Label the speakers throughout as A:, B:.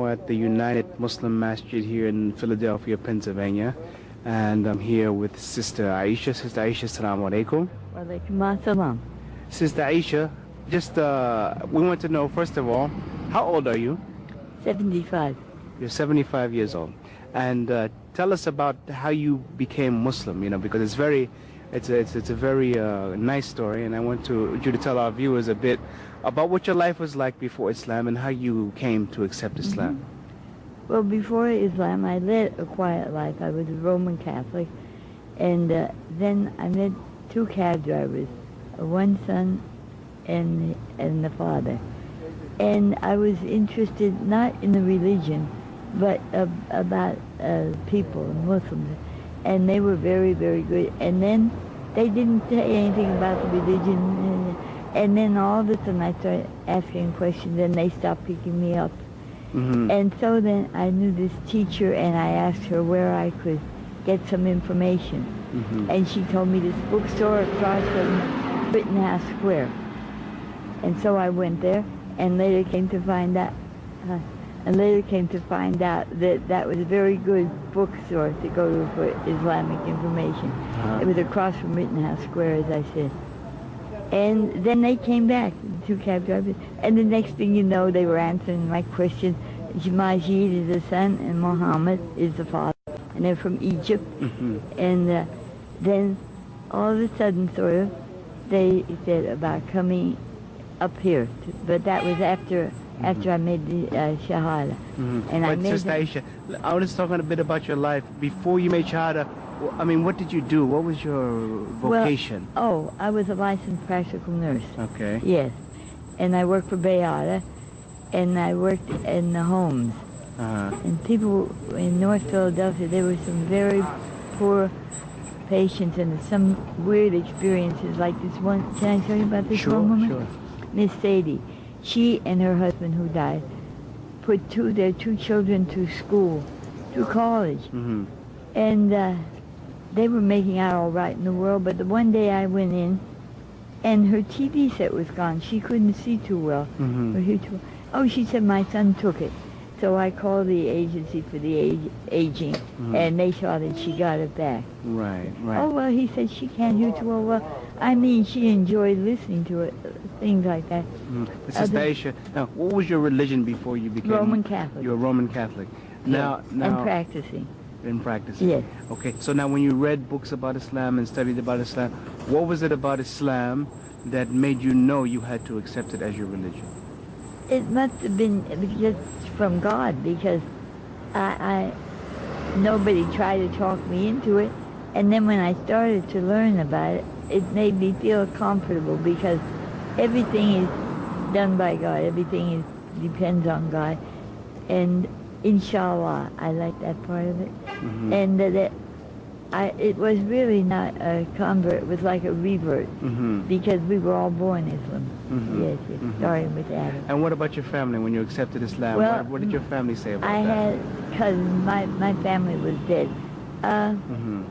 A: At the United Muslim Masjid here in Philadelphia, Pennsylvania, and I'm here with Sister Aisha. Sister Aisha, assalamu alaikum.
B: Wa alaikum assalam.
A: Sister Aisha, just we want to know, first of all, how old are you?
B: 75.
A: You're 75 years old, and tell us about how you became Muslim. You know, because it's a very nice story, and I want you to tell our viewers a bit about what your life was like before Islam and how you came to accept Islam.
B: Well, before Islam, I led a quiet life. I was a Roman Catholic, and then I met two cab drivers, one son and the father. And I was interested not in the religion, but about people, Muslims. And they were very, very good. And then they didn't say anything about the religion. And then all of a sudden I started asking questions, and they stopped picking me up. And so then I knew this teacher, and I asked her where I could get some information. And she told me this bookstore across from Rittenhouse Square. And so I went there, and later came to find out, that that was a very good bookstore to go to for Islamic information. It was across from Rittenhouse Square, as I said. And then they came back, the two cab drivers, and the next thing you know, they were answering my questions. Majid is the son, and Muhammad is the father, and they're from Egypt. And then all of a sudden, sort of, they said about coming up here, but that was after I made the Shahada. And I made
A: Sister Aisha, I want to talk a bit about your life. Before you made Shahada, I mean, what did you do? What was your vocation?
B: Well, I was a licensed practical nurse.
A: Okay.
B: Yes. And I worked for Bayada, and I worked in the homes. And people in North Philadelphia, there were some very poor patients and some weird experiences, like this one. Can I tell you about this one woman?
A: Sure.
B: Miss Sadie. She and her husband, who died, put their two children to school, to college. And they were making out all right in the world, but the one day I went in, and her TV set was gone. She couldn't see too well. Oh, she said my son took it. So I called the agency for the aging, and they saw that she got it back.
A: Right.
B: Oh, well, he said she can't hear too well. Well, I mean, she enjoyed listening to it, things like that.
A: But Sister Aisha, now, what was your religion before you became
B: Roman Catholic?
A: You're a Roman Catholic. Now,
B: and practicing.
A: In practicing?
B: Yes.
A: Okay, so now when you read books about Islam and studied about Islam, what was it about Islam that made you know you had to accept it as your religion?
B: It must have been just from God, because nobody tried to talk me into it. And then when I started to learn about it, it made me feel comfortable, because everything is done by God. Everything depends on God. And inshallah, I like that part of it. And it was really not a convert, it was like a revert, because we were all born Islam. Yes, starting with Adam.
A: And what about your family when you accepted Islam?
B: Well,
A: what did your family say about that?
B: I had cousins, my family was dead.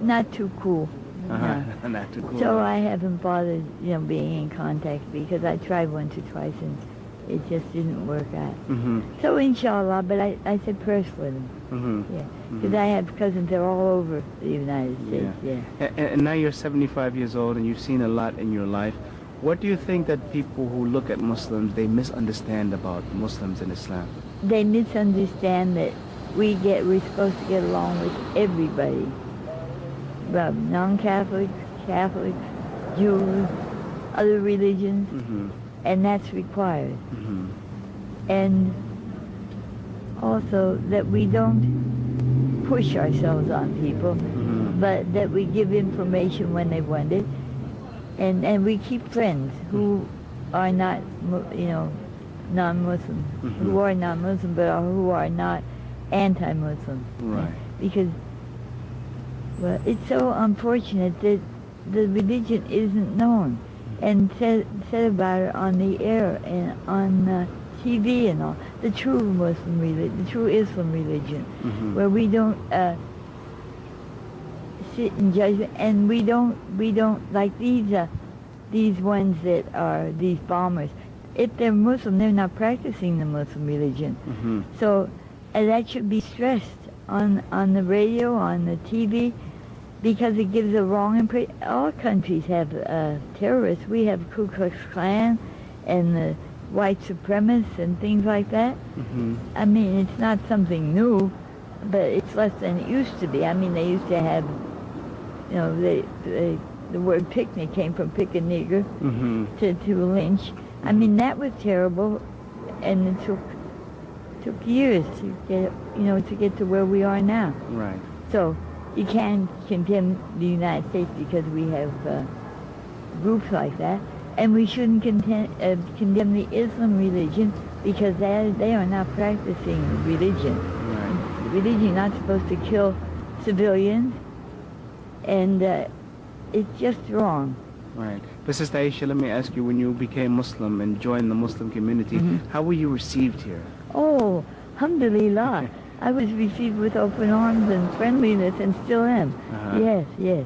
B: Not too cool. No.
A: Not too cool.
B: So I haven't bothered, being in contact, because I tried once or twice and it just didn't work out. So inshallah, but I said prayers for them. Yeah, because I have cousins that are all over the United States. Yeah.
A: And now you're 75 years old and you've seen a lot in your life. What do you think that people who look at Muslims, they misunderstand about Muslims and Islam?
B: They misunderstand that we're supposed to get along with everybody, non-Catholics, Catholics, Jews, other religions. And that's required. And also that we don't push ourselves on people, but that we give information when they want it, and we keep friends who are not, non-Muslim, who are non-Muslim, but who are not anti-Muslim.
A: Right.
B: Because, well, it's so unfortunate that the religion isn't known and said about it on the air and on TV and all. The true Muslim religion, the true Islam religion, where we don't sit in judgment, and we don't like these ones that are these bombers. If they're Muslim, they're not practicing the Muslim religion. So And that should be stressed on the radio, on the TV, because it gives a wrong impression. All countries have terrorists. We have Ku Klux Klan and the white supremacists and things like that.
A: Mm-hmm.
B: I mean, it's not something new, but it's less than it used to be. I mean, they used to have, you know, the word picnic came from pick a nigger
A: Mm-hmm.
B: to lynch. I mean, that was terrible, and it took years to get, you know, to get to where we are now.
A: Right.
B: So you can't condemn the United States because we have groups like that, and we shouldn't condemn the Islam religion because they are not practicing religion.
A: Right.
B: Religion is not supposed to kill civilians, and it's just wrong.
A: Right. But Sister Aisha, let me ask you, when you became Muslim and joined the Muslim community, how were you received here?
B: Oh, alhamdulillah. I was received with open arms and friendliness and still am.
A: Uh-huh.
B: Yes, yes.